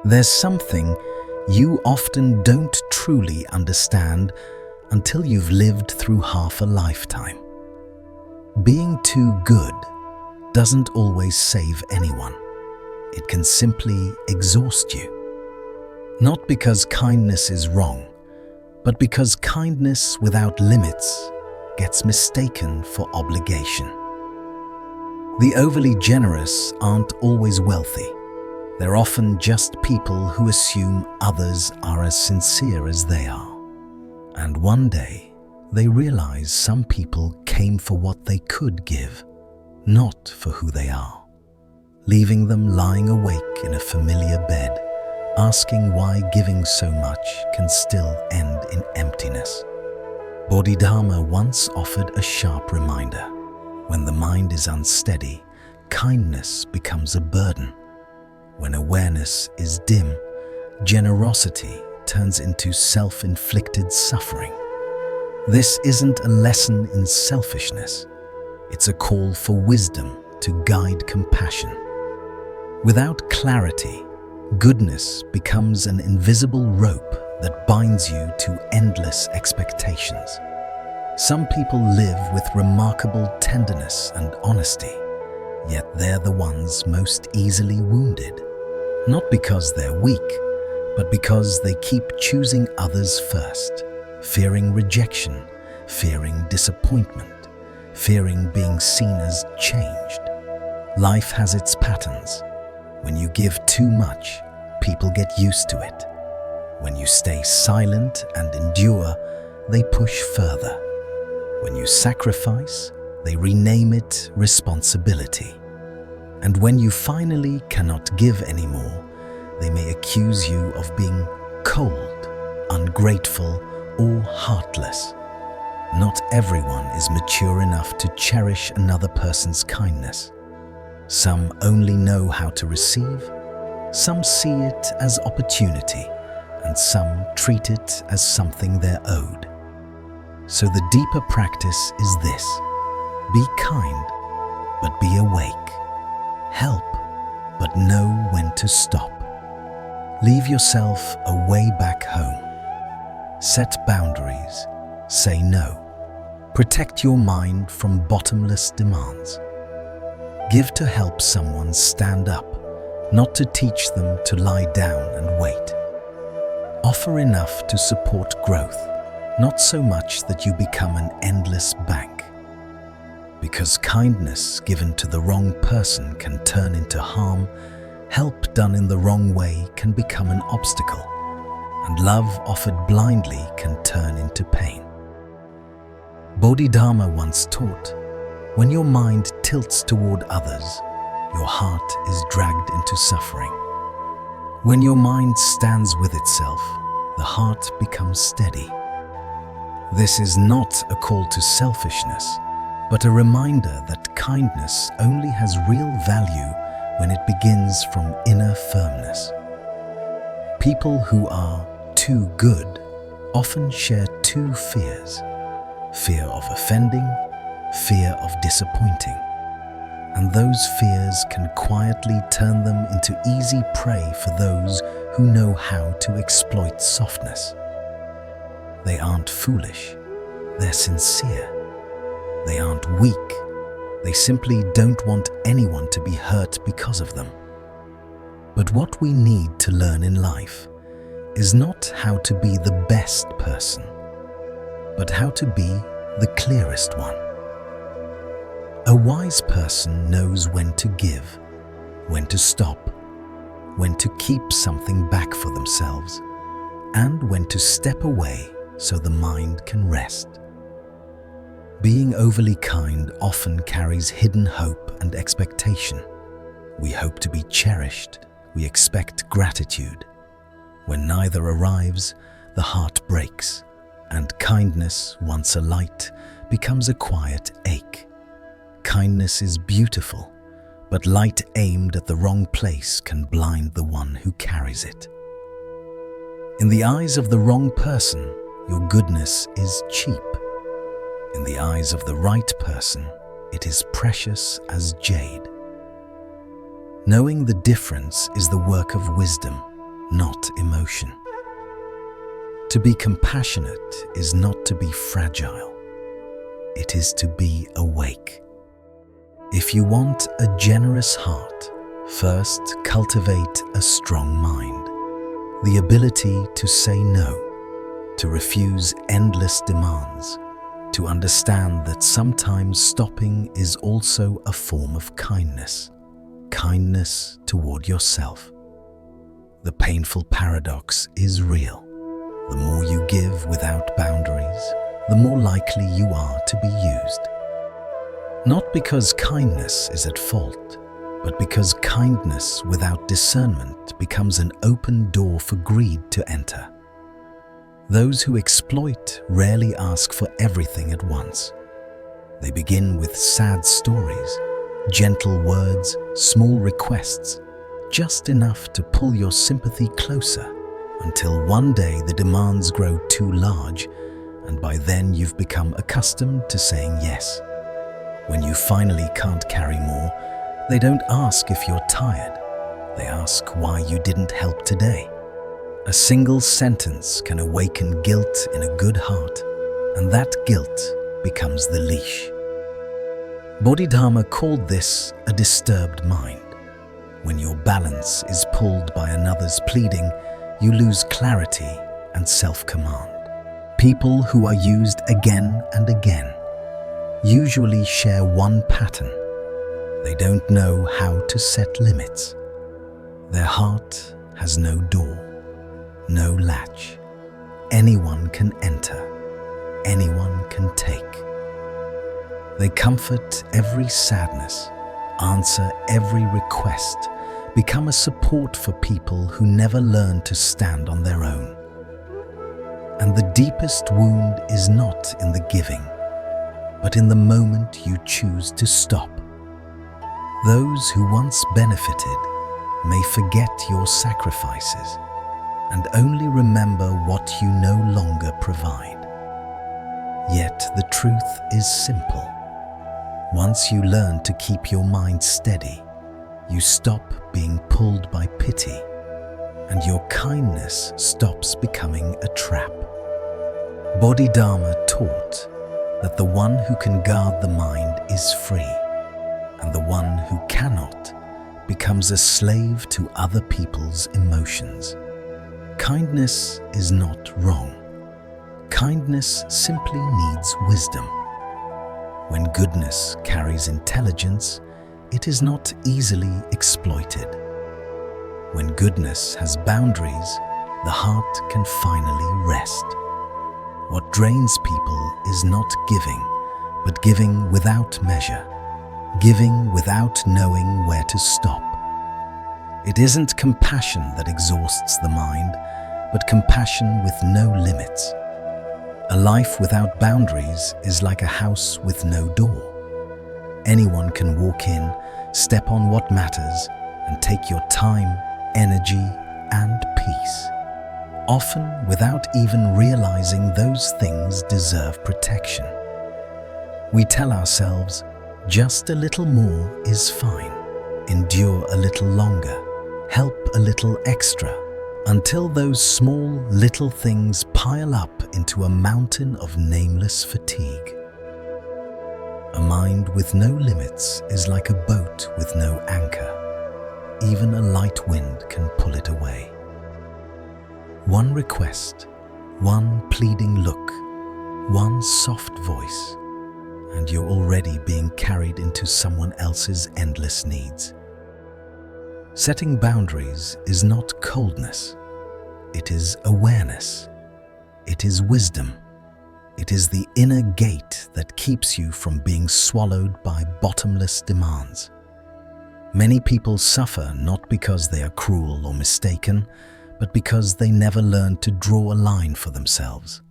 There's something you often don't truly understand until you've lived through half a lifetime. Being too good doesn't always save anyone. It can simply exhaust you. Not because kindness is wrong, but because kindness without limits gets mistaken for obligation. The overly generous aren't always wealthy. They're often just people who assume others are as sincere as they are. And one day, they realize some people came for what they could give, not for who they are, leaving them lying awake in a familiar bed, asking why giving so much can still end in emptiness. Bodhidharma once offered a sharp reminder. When the mind is unsteady, kindness becomes a burden. When awareness is dim, generosity turns into self-inflicted suffering. This isn't a lesson in selfishness. It's a call for wisdom to guide compassion. Without clarity, goodness becomes an invisible rope that binds you to endless expectations. Some people live with remarkable tenderness and honesty, yet they're the ones most easily wounded. Not because they're weak, but because they keep choosing others first, fearing rejection, fearing disappointment, fearing being seen as changed. Life has its patterns. When you give too much, people get used to it. When you stay silent and endure, they push further. When you sacrifice, they rename it responsibility. And when you finally cannot give anymore, they may accuse you of being cold, ungrateful, or heartless. Not everyone is mature enough to cherish another person's kindness. Some only know how to receive, some see it as opportunity, and some treat it as something they're owed. So the deeper practice is this: be kind, but be awake. Help, but know when to stop. Leave yourself a way back home. Set boundaries. Say no. Protect your mind from bottomless demands. Give to help someone stand up, not to teach them to lie down and wait. Offer enough to support growth, not so much that you become an endless bank. Because kindness given to the wrong person can turn into harm, help done in the wrong way can become an obstacle, and love offered blindly can turn into pain. Bodhidharma once taught, when your mind tilts toward others, your heart is dragged into suffering. When your mind stands with itself, the heart becomes steady. This is not a call to selfishness, but a reminder that kindness only has real value when it begins from inner firmness. People who are too good often share two fears: fear of offending, fear of disappointing. And those fears can quietly turn them into easy prey for those who know how to exploit softness. They aren't foolish, they're sincere. They aren't weak, they simply don't want anyone to be hurt because of them. But what we need to learn in life is not how to be the best person, but how to be the clearest one. A wise person knows when to give, when to stop, when to keep something back for themselves, and when to step away so the mind can rest. Being overly kind often carries hidden hope and expectation. We hope to be cherished, we expect gratitude. When neither arrives, the heart breaks, and kindness, once alight, becomes a quiet ache. Kindness is beautiful, but light aimed at the wrong place can blind the one who carries it. In the eyes of the wrong person, your goodness is cheap. In the eyes of the right person, it is precious as jade. Knowing the difference is the work of wisdom, not emotion. To be compassionate is not to be fragile. It is to be awake. If you want a generous heart, first cultivate a strong mind. The ability to say no, to refuse endless demands, to understand that sometimes stopping is also a form of kindness. Kindness toward yourself. The painful paradox is real. The more you give without boundaries, the more likely you are to be used. Not because kindness is at fault, but because kindness without discernment becomes an open door for greed to enter. Those who exploit rarely ask for everything at once. They begin with sad stories, gentle words, small requests, just enough to pull your sympathy closer, until one day the demands grow too large, and by then you've become accustomed to saying yes. When you finally can't carry more, they don't ask if you're tired. They ask why you didn't help today. A single sentence can awaken guilt in a good heart, and that guilt becomes the leash. Bodhidharma called this a disturbed mind. When your balance is pulled by another's pleading, you lose clarity and self-command. People who are used again and again usually share one pattern. They don't know how to set limits. Their heart has no door, no latch. Anyone can enter, anyone can take. They comfort every sadness, answer every request, become a support for people who never learn to stand on their own. And the deepest wound is not in the giving, but in the moment you choose to stop. Those who once benefited may forget your sacrifices and only remember what you no longer provide. Yet the truth is simple. Once you learn to keep your mind steady, you stop being pulled by pity, and your kindness stops becoming a trap. Bodhidharma taught that the one who can guard the mind is free, and the one who cannot becomes a slave to other people's emotions. Kindness is not wrong. Kindness simply needs wisdom. When goodness carries intelligence, it is not easily exploited. When goodness has boundaries, the heart can finally rest. What drains people is not giving, but giving without measure, giving without knowing where to stop. It isn't compassion that exhausts the mind, but compassion with no limits. A life without boundaries is like a house with no door. Anyone can walk in, step on what matters, and take your time, energy, and peace. Often without even realizing those things deserve protection. We tell ourselves, just a little more is fine. Endure a little longer. Help a little extra. Until those small little things pile up into a mountain of nameless fatigue. A mind with no limits is like a boat with no anchor. Even a light wind can pull it away. One request, one pleading look, one soft voice, and you're already being carried into someone else's endless needs. Setting boundaries is not coldness. It is awareness. It is wisdom. It is the inner gate that keeps you from being swallowed by bottomless demands. Many people suffer not because they are cruel or mistaken, but because they never learned to draw a line for themselves.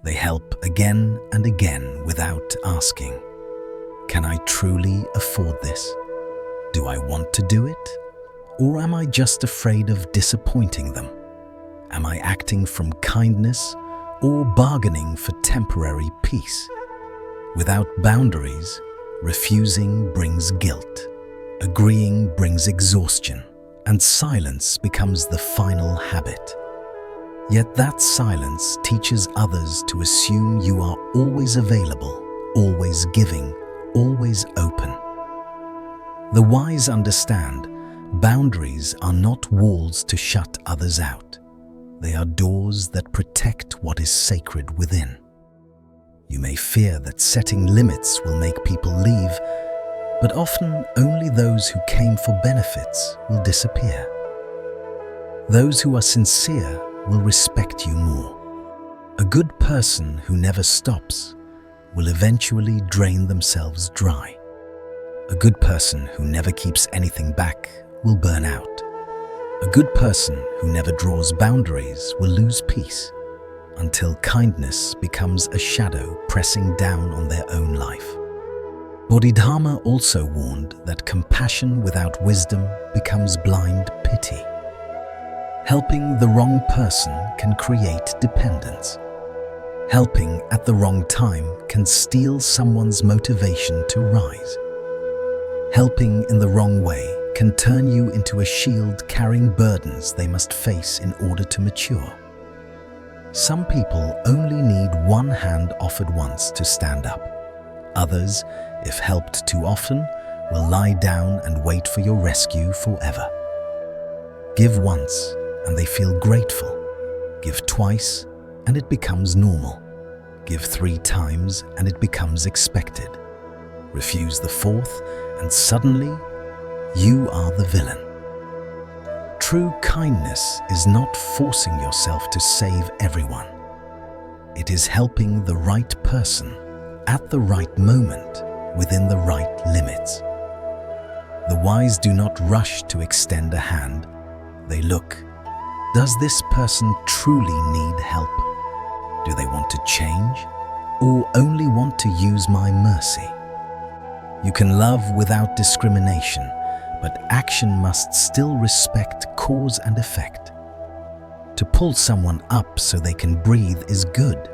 They help again and again without asking, can I truly afford this? Do I want to do it? Or am I just afraid of disappointing them? Am I acting from kindness or bargaining for temporary peace? Without boundaries, refusing brings guilt, agreeing brings exhaustion, and silence becomes the final habit. Yet that silence teaches others to assume you are always available, always giving, always open. The wise understand boundaries are not walls to shut others out. They are doors that protect what is sacred within. You may fear that setting limits will make people leave, but often only those who came for benefits will disappear. Those who are sincere will respect you more. A good person who never stops will eventually drain themselves dry. A good person who never keeps anything back will burn out. A good person who never draws boundaries will lose peace, until kindness becomes a shadow pressing down on their own life. Bodhidharma also warned that compassion without wisdom becomes blind pity. Helping the wrong person can create dependence. Helping at the wrong time can steal someone's motivation to rise. Helping in the wrong way can turn you into a shield carrying burdens they must face in order to mature. Some people only need one hand offered once to stand up. Others, if helped too often, will lie down and wait for your rescue forever. Give once and they feel grateful. Give twice and it becomes normal. Give 3 times and it becomes expected. Refuse the 4th and suddenly you are the villain. True kindness is not forcing yourself to save everyone. It is helping the right person at the right moment within the right limits. The wise do not rush to extend a hand. They look, does this person truly need help? Do they want to change or only want to use my mercy? You can love without discrimination, but action must still respect cause and effect. To pull someone up so they can breathe is good.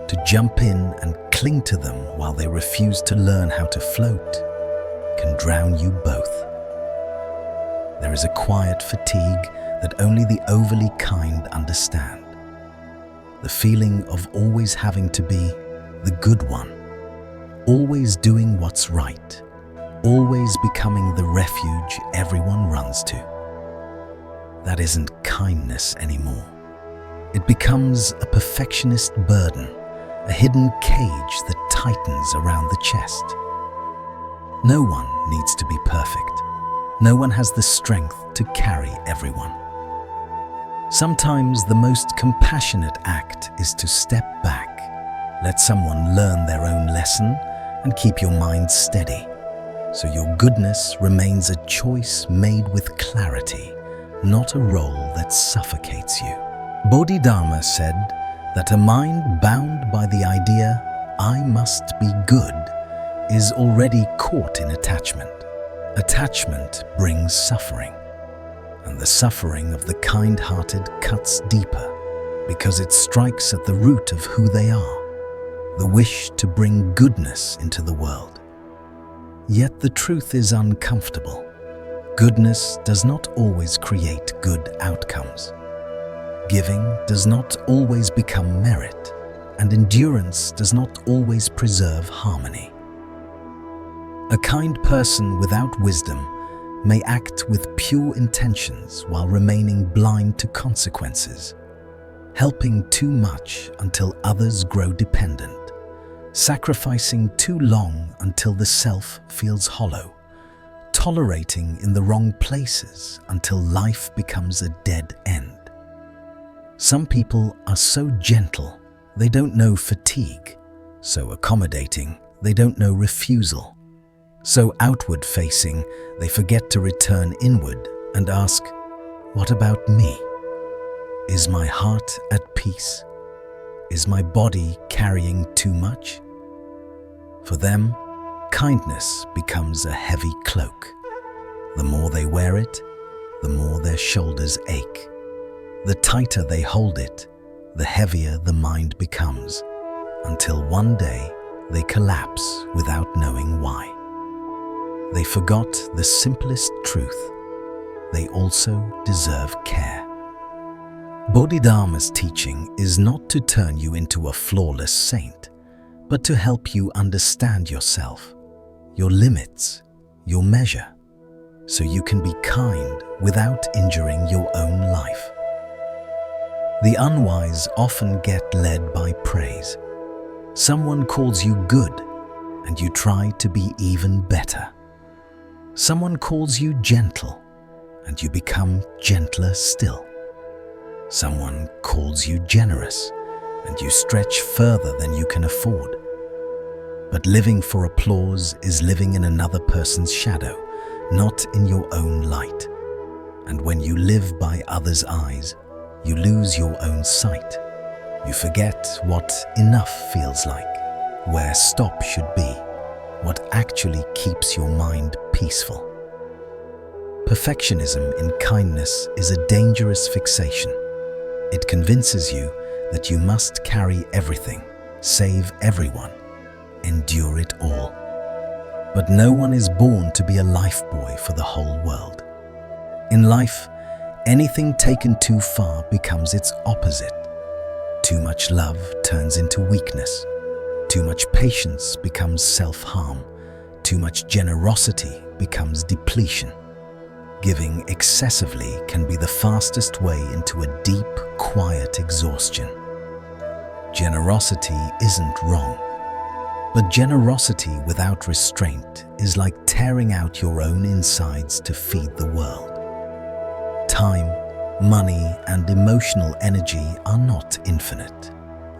To jump in and cling to them while they refuse to learn how to float can drown you both. There is a quiet fatigue that only the overly kind understand. The feeling of always having to be the good one, always doing what's right, always becoming the refuge everyone runs to. That isn't kindness anymore. It becomes a perfectionist burden, a hidden cage that tightens around the chest. No one needs to be perfect. No one has the strength to carry everyone. Sometimes the most compassionate act is to step back, let someone learn their own lesson, and keep your mind steady, so your goodness remains a choice made with clarity, not a role that suffocates you. Bodhidharma said that a mind bound by the idea, I must be good, is already caught in attachment. Attachment brings suffering, and the suffering of the kind-hearted cuts deeper because it strikes at the root of who they are, the wish to bring goodness into the world. Yet the truth is uncomfortable. Goodness does not always create good outcomes. Giving does not always become merit, and endurance does not always preserve harmony. A kind person without wisdom may act with pure intentions while remaining blind to consequences, helping too much until others grow dependent, sacrificing too long until the self feels hollow, tolerating in the wrong places until life becomes a dead end. Some people are so gentle, they don't know fatigue, so accommodating, they don't know refusal. So outward-facing, they forget to return inward and ask, what about me? Is my heart at peace? Is my body carrying too much? For them, kindness becomes a heavy cloak. The more they wear it, the more their shoulders ache. The tighter they hold it, the heavier the mind becomes, until one day they collapse without knowing why. They forgot the simplest truth. they also deserve care. Bodhidharma's teaching is not to turn you into a flawless saint, but to help you understand yourself, your limits, your measure, so you can be kind without injuring your own life. The unwise often get led by praise. Someone calls you good, and you try to be even better. Someone calls you gentle, and you become gentler still. Someone calls you generous, and you stretch further than you can afford. But living for applause is living in another person's shadow, not in your own light. And when you live by others' eyes, you lose your own sight. You forget what enough feels like, where stop should be, what actually keeps your mind peaceful. Perfectionism in kindness is a dangerous fixation. It convinces you that you must carry everything, save everyone, endure it all. But no one is born to be a lifebuoy for the whole world. In life, anything taken too far becomes its opposite. Too much love turns into weakness. Too much patience becomes self-harm. Too much generosity becomes depletion. Giving excessively can be the fastest way into a deep, quiet exhaustion. Generosity isn't wrong, but generosity without restraint is like tearing out your own insides to feed the world. Time, money, and emotional energy are not infinite,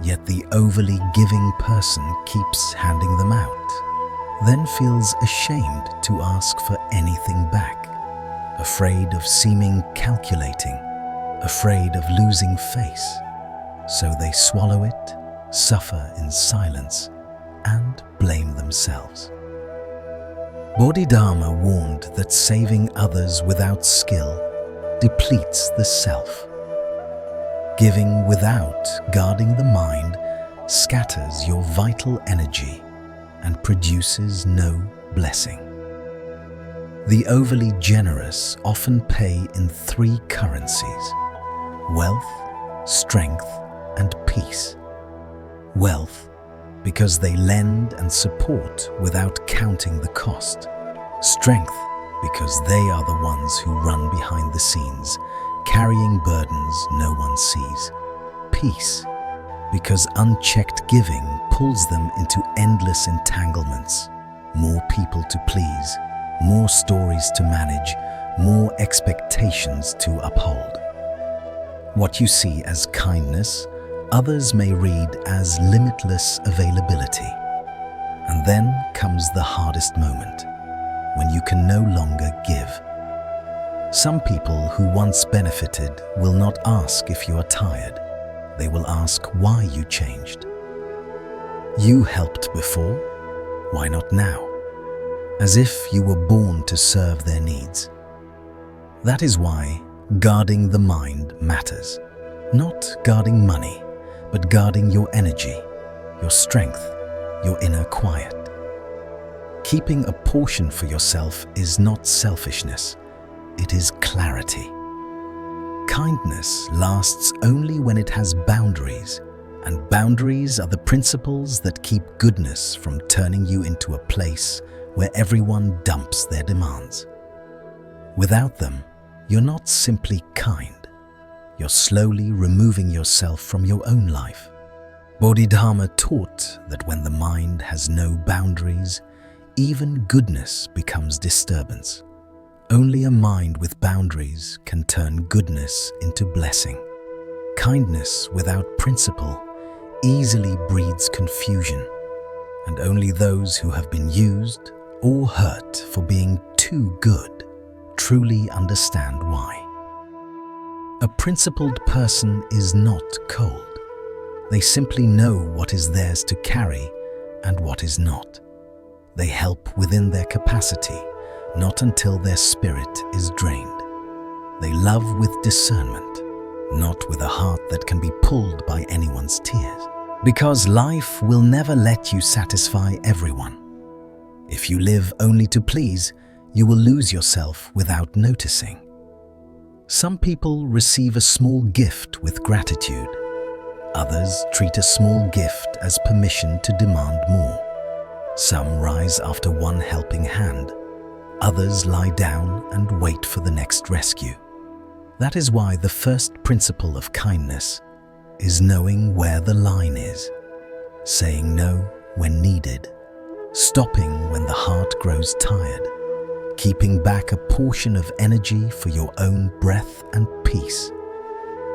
yet the overly giving person keeps handing them out, then feels ashamed to ask for anything back. Afraid of seeming calculating, afraid of losing face. So they swallow it, suffer in silence, and blame themselves. Bodhidharma warned that saving others without skill depletes the self. Giving without guarding the mind scatters your vital energy and produces no blessing. The overly generous often pay in 3 currencies: wealth, strength, and peace. Wealth, because they lend and support without counting the cost. Strength, because they are the ones who run behind the scenes, carrying burdens no one sees. Peace, because unchecked giving pulls them into endless entanglements, more people to please, more stories to manage, more expectations to uphold. What you see as kindness, others may read as limitless availability. And then comes the hardest moment, when you can no longer give. Some people who once benefited will not ask if you are tired. They will ask why you changed. You helped before, why not now? As if you were born to serve their needs. That is why guarding the mind matters. Not guarding money, but guarding your energy, your strength, your inner quiet. Keeping a portion for yourself is not selfishness, it is clarity. Kindness lasts only when it has boundaries, and boundaries are the principles that keep goodness from turning you into a place where everyone dumps their demands. Without them, you're not simply kind. You're slowly removing yourself from your own life. Bodhidharma taught that when the mind has no boundaries, even goodness becomes disturbance. Only a mind with boundaries can turn goodness into blessing. Kindness without principle easily breeds confusion, and only those who have been used or hurt for being too good truly understand why. A principled person is not cold. They simply know what is theirs to carry and what is not. They help within their capacity, not until their spirit is drained. They love with discernment, not with a heart that can be pulled by anyone's tears. Because life will never let you satisfy everyone. If you live only to please, you will lose yourself without noticing. Some people receive a small gift with gratitude. Others treat a small gift as permission to demand more. Some rise after one helping hand. Others lie down and wait for the next rescue. That is why the first principle of kindness is knowing where the line is, saying no when needed, stopping when the heart grows tired, keeping back a portion of energy for your own breath and peace,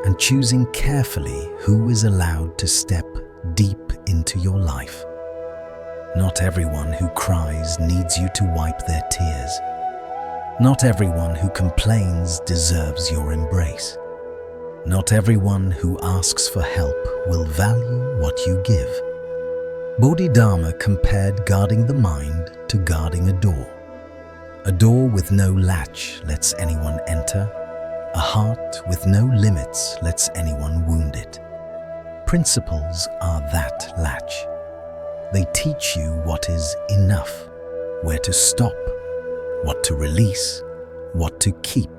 and choosing carefully who is allowed to step deep into your life. Not everyone who cries needs you to wipe their tears. Not everyone who complains deserves your embrace. Not everyone who asks for help will value what you give. Bodhidharma compared guarding the mind to guarding a door. A door with no latch lets anyone enter. A heart with no limits lets anyone wound it. Principles are that latch. They teach you what is enough, where to stop, what to release, what to keep.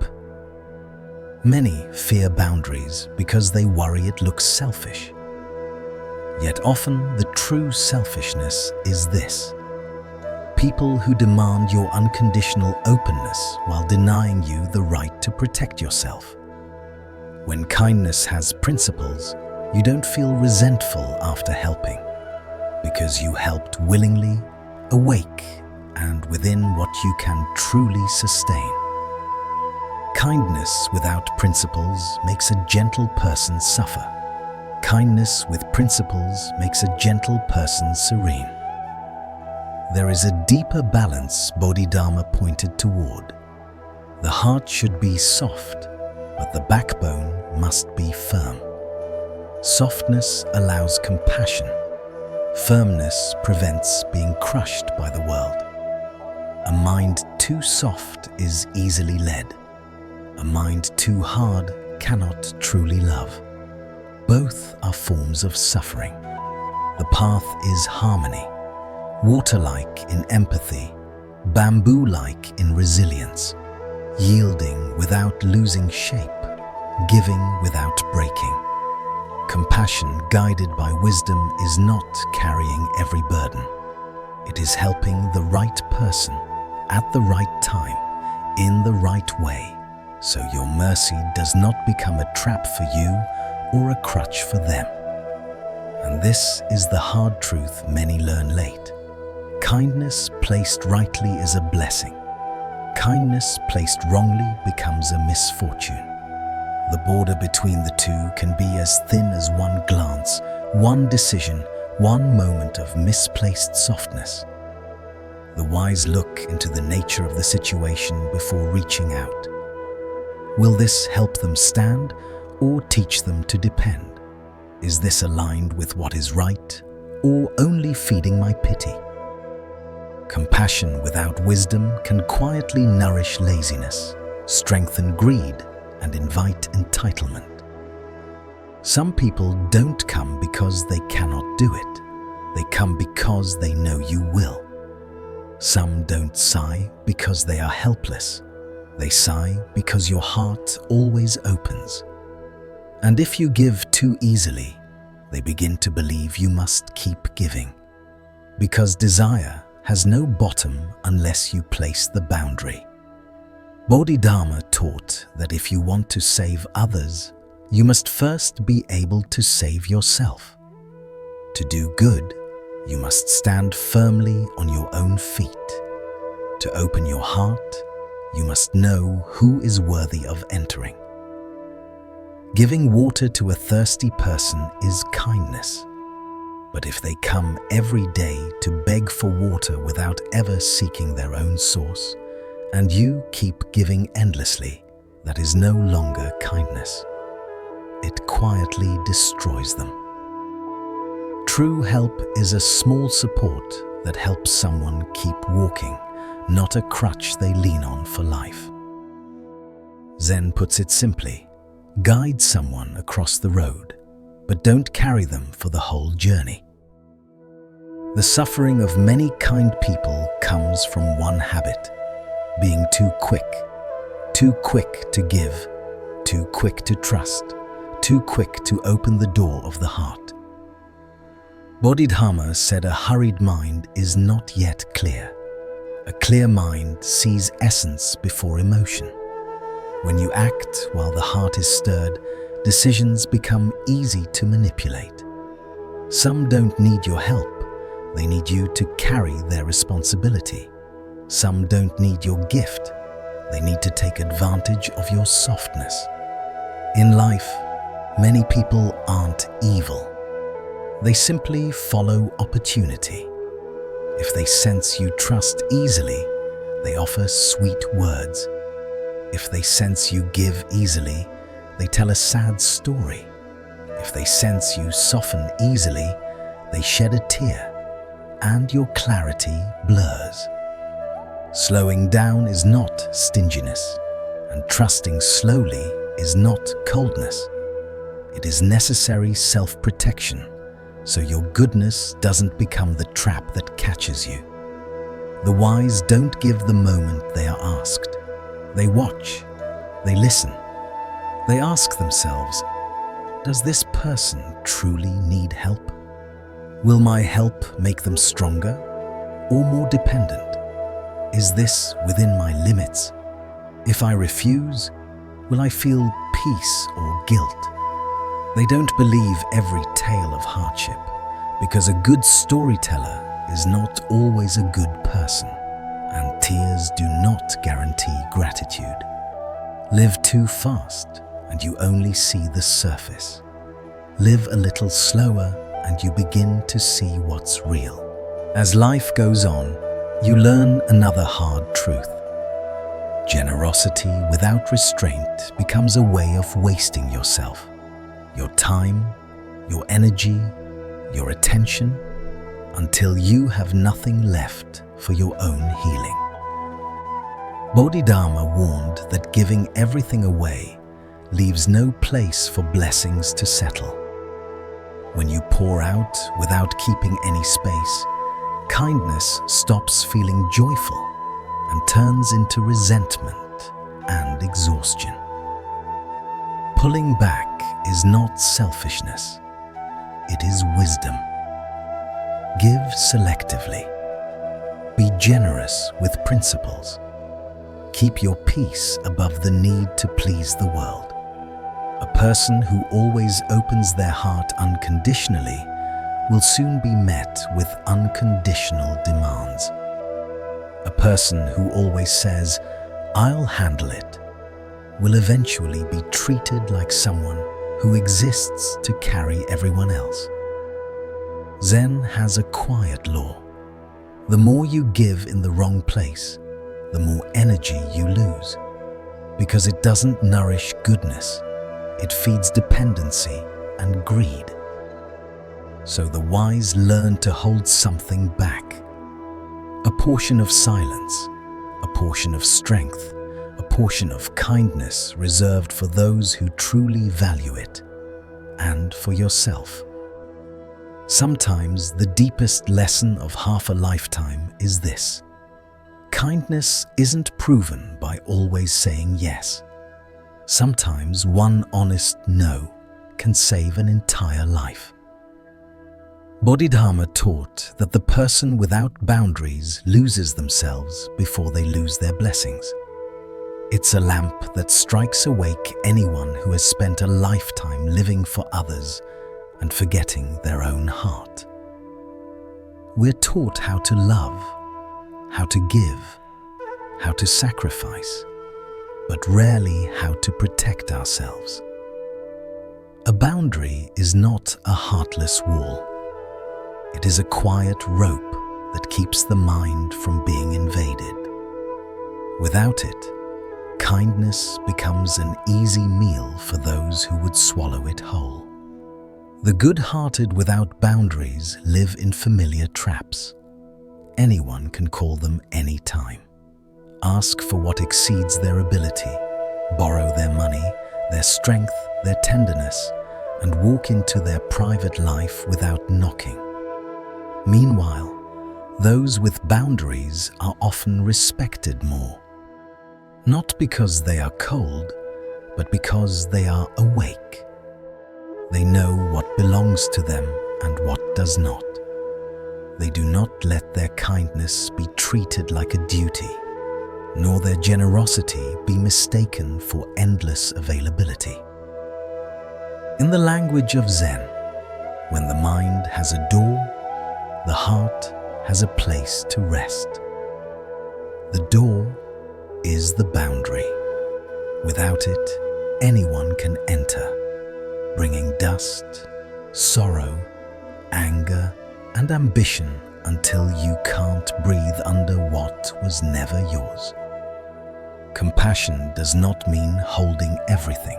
Many fear boundaries because they worry it looks selfish. Yet often the true selfishness is this: people who demand your unconditional openness while denying you the right to protect yourself. When kindness has principles, you don't feel resentful after helping, because you helped willingly, awake, and within what you can truly sustain. Kindness without principles makes a gentle person suffer. Kindness with principles makes a gentle person serene. There is a deeper balance Bodhidharma pointed toward. The heart should be soft, but the backbone must be firm. Softness allows compassion. Firmness prevents being crushed by the world. A mind too soft is easily led. A mind too hard cannot truly love. Both are forms of suffering. The path is harmony, water-like in empathy, bamboo-like in resilience, yielding without losing shape, giving without breaking. Compassion guided by wisdom is not carrying every burden. It is helping the right person at the right time, in the right way, so your mercy does not become a trap for you or a crutch for them. And this is the hard truth many learn late. Kindness placed rightly is a blessing. Kindness placed wrongly becomes a misfortune. The border between the two can be as thin as one glance, one decision, one moment of misplaced softness. The wise look into the nature of the situation before reaching out. Will this help them stand or teach them to depend? Is this aligned with what is right or only feeding my pity? Compassion without wisdom can quietly nourish laziness, strengthen greed, and invite entitlement. Some people don't come because they cannot do it. They come because they know you will. Some don't sigh because they are helpless. They sigh because your heart always opens. And if you give too easily, they begin to believe you must keep giving. Because desire has no bottom unless you place the boundary. Bodhidharma taught that if you want to save others, you must first be able to save yourself. To do good, you must stand firmly on your own feet. To open your heart, you must know who is worthy of entering. Giving water to a thirsty person is kindness. But if they come every day to beg for water without ever seeking their own source, and you keep giving endlessly, that is no longer kindness. It quietly destroys them. True help is a small support that helps someone keep walking, not a crutch they lean on for life. Zen puts it simply: guide someone across the road, but don't carry them for the whole journey. The suffering of many kind people comes from one habit: being too quick to give, too quick to trust, too quick to open the door of the heart. Bodhidharma said a hurried mind is not yet clear. A clear mind sees essence before emotion. When you act while the heart is stirred, decisions become easy to manipulate. Some don't need your help, they need you to carry their responsibility. Some don't need your gift, they need to take advantage of your softness. In life, many people aren't evil. They simply follow opportunity. If they sense you trust easily, they offer sweet words. If they sense you give easily, they tell a sad story. If they sense you soften easily, they shed a tear, and your clarity blurs. Slowing down is not stinginess, and trusting slowly is not coldness. It is necessary self-protection, so your goodness doesn't become the trap that catches you. The wise don't give the moment they are asked. They watch, they listen, they ask themselves, does this person truly need help? Will my help make them stronger or more dependent? Is this within my limits? If I refuse, will I feel peace or guilt? They don't believe every tale of hardship, because a good storyteller is not always a good person, and tears do not guarantee gratitude. Live too fast, and you only see the surface. Live a little slower, and you begin to see what's real. As life goes on, you learn another hard truth. Generosity without restraint becomes a way of wasting yourself. Your time, your energy, your attention, until you have nothing left for your own healing. Bodhidharma warned that giving everything away leaves no place for blessings to settle. When you pour out without keeping any space, kindness stops feeling joyful and turns into resentment and exhaustion. Pulling back is not selfishness, it is wisdom. Give selectively. Be generous with principles. Keep your peace above the need to please the world. A person who always opens their heart unconditionally will soon be met with unconditional demands. A person who always says, "I'll handle it," will eventually be treated like someone who exists to carry everyone else. Zen has a quiet law. The more you give in the wrong place, the more energy you lose, because it doesn't nourish goodness, it feeds dependency and greed. So the wise learn to hold something back. A portion of silence, a portion of strength, a portion of kindness reserved for those who truly value it, and for yourself. Sometimes the deepest lesson of half a lifetime is this: kindness isn't proven by always saying yes. Sometimes one honest no can save an entire life. Bodhidharma taught that the person without boundaries loses themselves before they lose their blessings. It's a lamp that strikes awake anyone who has spent a lifetime living for others and forgetting their own heart. We're taught how to love, how to give, how to sacrifice, but rarely how to protect ourselves. A boundary is not a heartless wall. It is a quiet rope that keeps the mind from being invaded. Without it, kindness becomes an easy meal for those who would swallow it whole. The good-hearted without boundaries live in familiar traps. Anyone can call them any time. Ask for what exceeds their ability, borrow their money, their strength, their tenderness, and walk into their private life without knocking. Meanwhile, those with boundaries are often respected more. Not because they are cold, but because they are awake. They know what belongs to them and what does not. They do not let their kindness be treated like a duty, nor their generosity be mistaken for endless availability. In the language of Zen, when the mind has a door, the heart has a place to rest. The door is the boundary. Without it, anyone can enter, bringing dust, sorrow, anger, and ambition until you can't breathe under what was never yours. Compassion does not mean holding everything.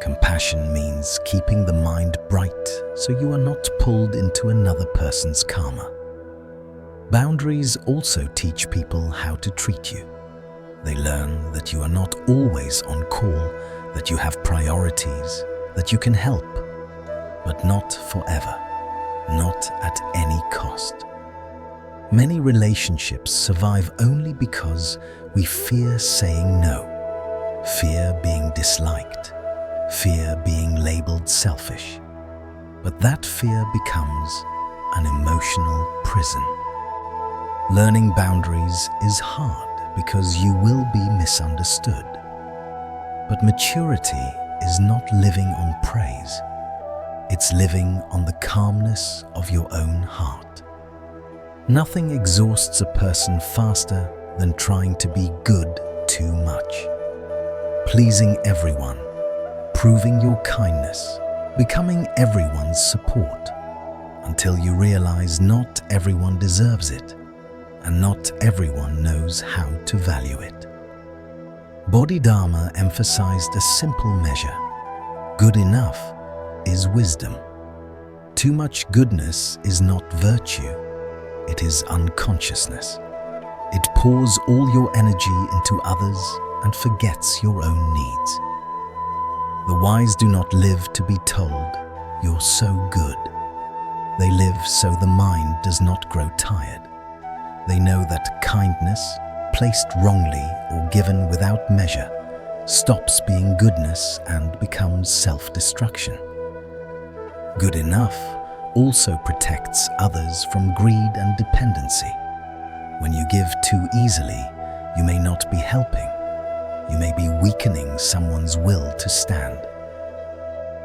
Compassion means keeping the mind bright so you are not pulled into another person's karma. Boundaries also teach people how to treat you. They learn that you are not always on call, that you have priorities, that you can help, but not forever. Not at any cost. Many relationships survive only because we fear saying no, fear being disliked, fear being labeled selfish. But that fear becomes an emotional prison. Learning boundaries is hard because you will be misunderstood. But maturity is not living on praise. It's living on the calmness of your own heart. Nothing exhausts a person faster than trying to be good too much. Pleasing everyone, proving your kindness, becoming everyone's support, until you realize not everyone deserves it, and not everyone knows how to value it. Bodhidharma emphasized a simple measure. Good enough is wisdom. Too much goodness is not virtue, it is unconsciousness. It pours all your energy into others and forgets your own needs. The wise do not live to be told, "You're so good." They live so the mind does not grow tired. They know that kindness, placed wrongly or given without measure, stops being goodness and becomes self-destruction. Good enough also protects others from greed and dependency. When you give too easily, you may not be helping. You may be weakening someone's will to stand.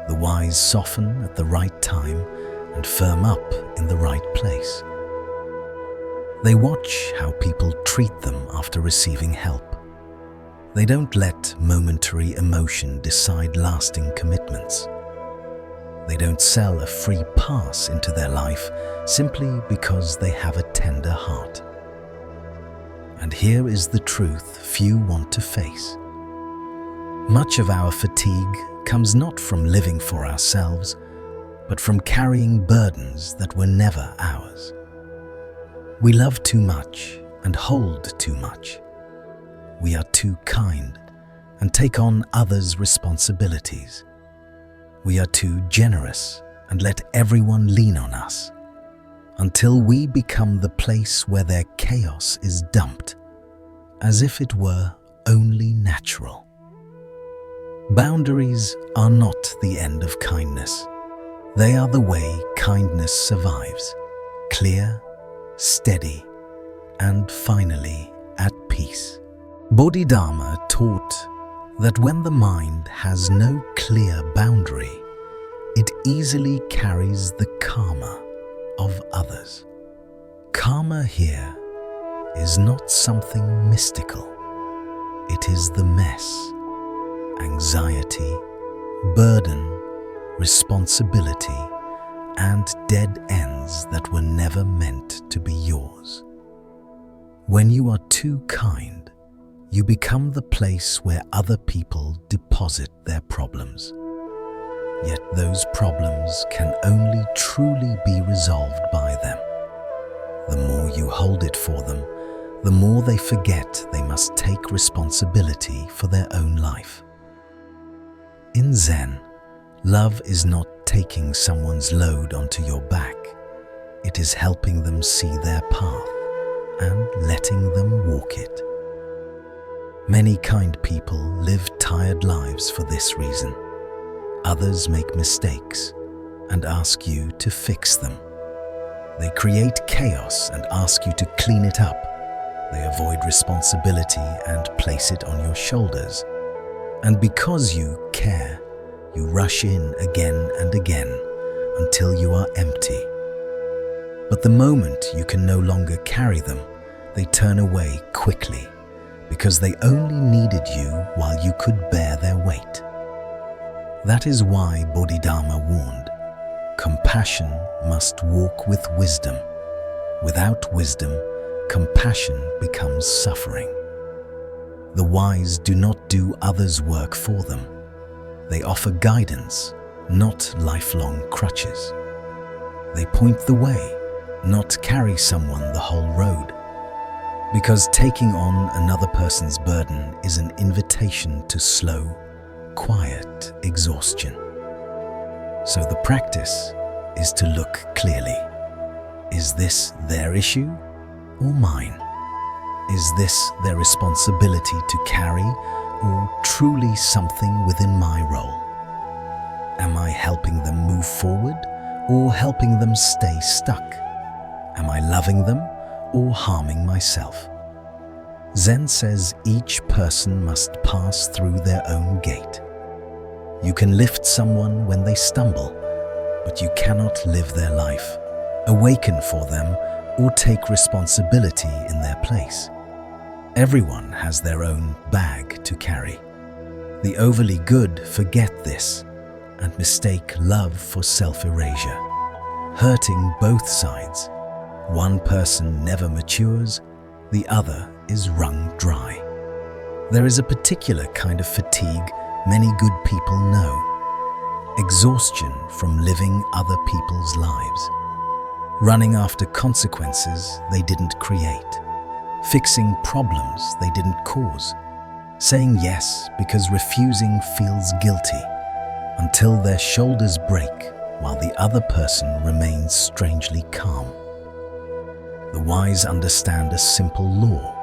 The wise soften at the right time and firm up in the right place. They watch how people treat them after receiving help. They don't let momentary emotion decide lasting commitments. They don't sell a free pass into their life simply because they have a tender heart. And here is the truth few want to face. Much of our fatigue comes not from living for ourselves, but from carrying burdens that were never ours. We love too much and hold too much. We are too kind and take on others' responsibilities. We are too generous and let everyone lean on us, until we become the place where their chaos is dumped, as if it were only natural. Boundaries are not the end of kindness. They are the way kindness survives, clear, steady, and finally at peace. Bodhidharma taught that when the mind has no clear boundary, it easily carries the karma of others. Karma here is not something mystical. It is the mess, anxiety, burden, responsibility, and dead ends that were never meant to be yours. When you are too kind, you become the place where other people deposit their problems. Yet those problems can only truly be resolved by them. The more you hold it for them, the more they forget they must take responsibility for their own life. In Zen, love is not taking someone's load onto your back. It is helping them see their path and letting them walk it. Many kind people live tired lives for this reason. Others make mistakes and ask you to fix them. They create chaos and ask you to clean it up. They avoid responsibility and place it on your shoulders. And because you care, you rush in again and again until you are empty. But the moment you can no longer carry them, they turn away quickly because they only needed you while you could bear their weight. That is why Bodhidharma warned, compassion must walk with wisdom. Without wisdom, compassion becomes suffering. The wise do not do others' work for them. They offer guidance, not lifelong crutches. They point the way, not carry someone the whole road. Because taking on another person's burden is an invitation to slow, quiet exhaustion. So the practice is to look clearly. Is this their issue or mine? Is this their responsibility to carry or truly something within my role? Am I helping them move forward or helping them stay stuck? Am I loving them or harming myself? Zen says each person must pass through their own gate. You can lift someone when they stumble, but you cannot live their life, awaken for them, or take responsibility in their place. Everyone has their own bag to carry. The overly good forget this and mistake love for self-erasure, hurting both sides. One person never matures, the other is wrung dry. There is a particular kind of fatigue many good people know. Exhaustion from living other people's lives. Running after consequences they didn't create. Fixing problems they didn't cause. Saying yes because refusing feels guilty. Until their shoulders break while the other person remains strangely calm. The wise understand a simple law.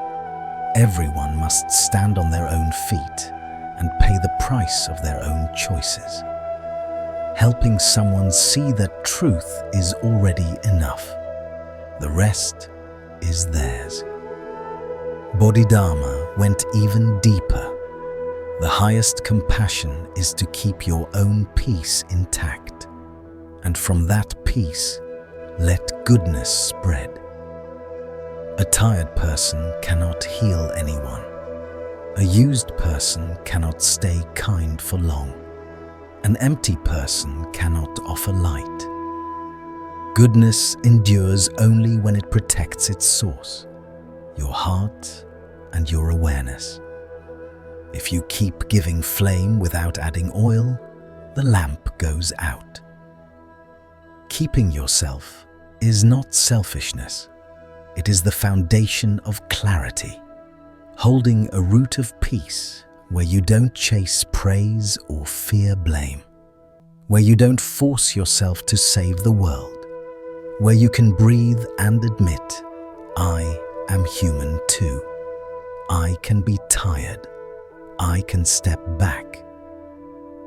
Everyone must stand on their own feet and pay the price of their own choices. Helping someone see that truth is already enough. The rest is theirs. Bodhidharma went even deeper. The highest compassion is to keep your own peace intact, and from that peace, let goodness spread. A tired person cannot heal anyone. A used person cannot stay kind for long. An empty person cannot offer light. Goodness endures only when it protects its source, your heart and your awareness. If you keep giving flame without adding oil, the lamp goes out. Keeping yourself is not selfishness. It is the foundation of clarity, holding a root of peace where you don't chase praise or fear blame, where you don't force yourself to save the world, where you can breathe and admit, I am human too. I can be tired. I can step back.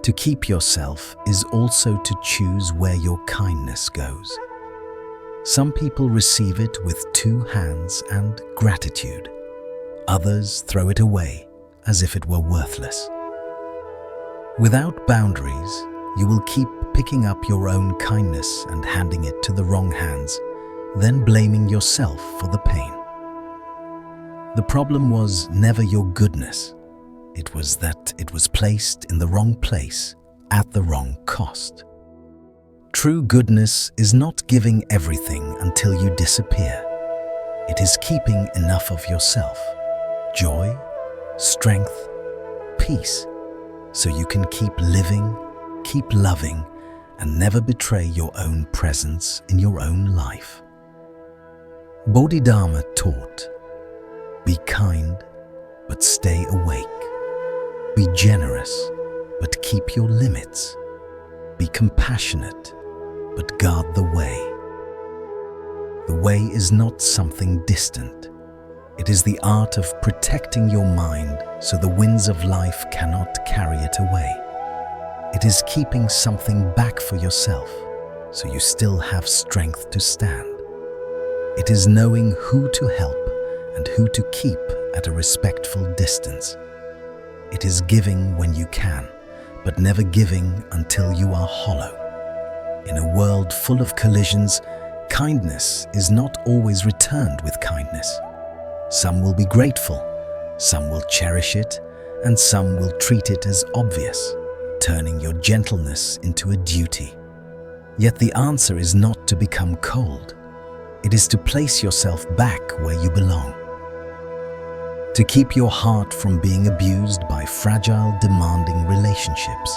To keep yourself is also to choose where your kindness goes. Some people receive it with 2 hands and gratitude. Others throw it away as if it were worthless. Without boundaries, you will keep picking up your own kindness and handing it to the wrong hands, then blaming yourself for the pain. The problem was never your goodness. It was that it was placed in the wrong place at the wrong cost. True goodness is not giving everything until you disappear. It is keeping enough of yourself, joy, strength, peace, so you can keep living, keep loving, and never betray your own presence in your own life. Bodhidharma taught, be kind, but stay awake. Be generous, but keep your limits. Be compassionate, but guard the way. The way is not something distant. It is the art of protecting your mind so the winds of life cannot carry it away. It is keeping something back for yourself, so you still have strength to stand. It is knowing who to help and who to keep at a respectful distance. It is giving when you can, but never giving until you are hollow. In a world full of collisions, kindness is not always returned with kindness. Some will be grateful, some will cherish it, and some will treat it as obvious, turning your gentleness into a duty. Yet the answer is not to become cold. It is to place yourself back where you belong. To keep your heart from being abused by fragile, demanding relationships.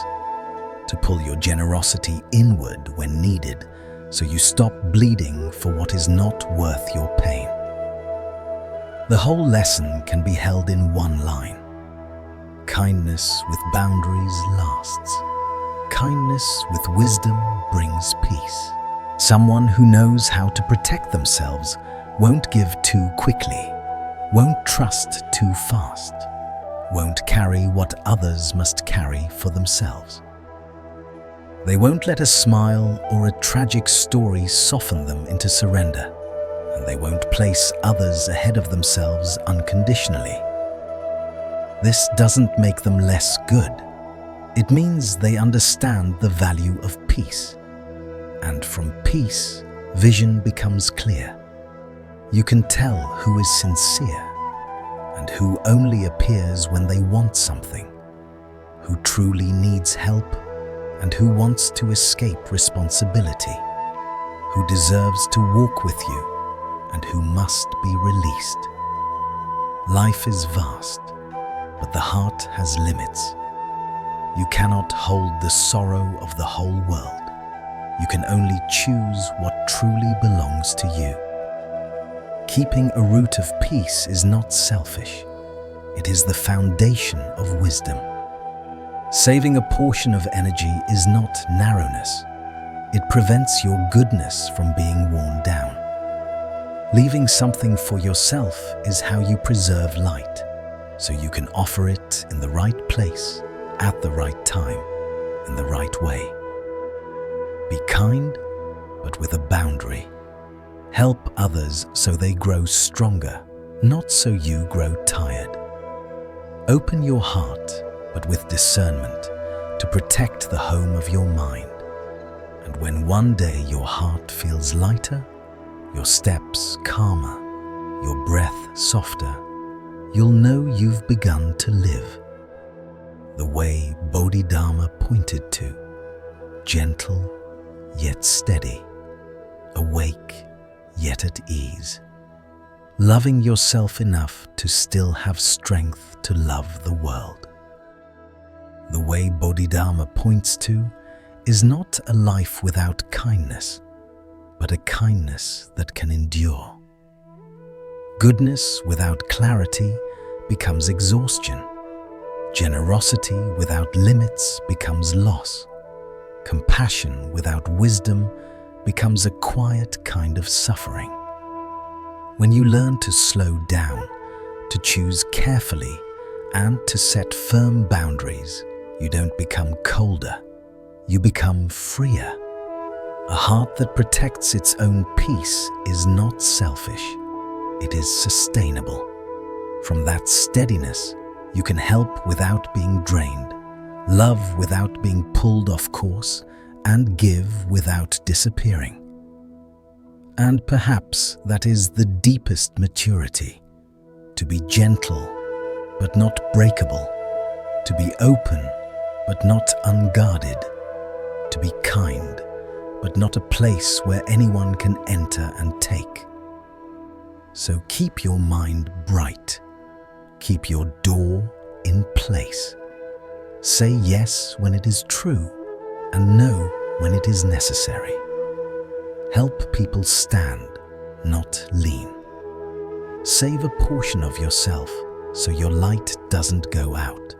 To pull your generosity inward when needed, so you stop bleeding for what is not worth your pain. The whole lesson can be held in one line. Kindness with boundaries lasts. Kindness with wisdom brings peace. Someone who knows how to protect themselves won't give too quickly, won't trust too fast, won't carry what others must carry for themselves. They won't let a smile or a tragic story soften them into surrender, and they won't place others ahead of themselves unconditionally. This doesn't make them less good. It means they understand the value of peace. And from peace, vision becomes clear. You can tell who is sincere and who only appears when they want something, who truly needs help and who wants to escape responsibility, who deserves to walk with you and who must be released. Life is vast, but the heart has limits. You cannot hold the sorrow of the whole world. You can only choose what truly belongs to you. Keeping a root of peace is not selfish. It is the foundation of wisdom. Saving a portion of energy is not narrowness. It prevents your goodness from being worn down. Leaving something for yourself is how you preserve light, so you can offer it in the right place, at the right time, in the right way. Be kind, but with a boundary. Help others so they grow stronger, not so you grow tired. Open your heart, but with discernment, to protect the home of your mind. And when one day your heart feels lighter, your steps calmer, your breath softer, you'll know you've begun to live the way Bodhidharma pointed to, gentle yet steady, awake yet at ease, loving yourself enough to still have strength to love the world. The way Bodhidharma points to is not a life without kindness, but a kindness that can endure. Goodness without clarity becomes exhaustion. Generosity without limits becomes loss. Compassion without wisdom becomes a quiet kind of suffering. When you learn to slow down, to choose carefully, and to set firm boundaries, you don't become colder, you become freer. A heart that protects its own peace is not selfish, it is sustainable. From that steadiness, you can help without being drained, love without being pulled off course, and give without disappearing. And perhaps that is the deepest maturity, to be gentle but not breakable, to be open but not unguarded, to be kind but not a place where anyone can enter and take. So keep your mind bright, keep your door in place. Say yes when it is true and no when it is necessary. Help people stand, not lean. Save a portion of yourself so your light doesn't go out.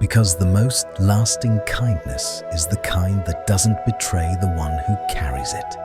Because the most lasting kindness is the kind that doesn't betray the one who carries it.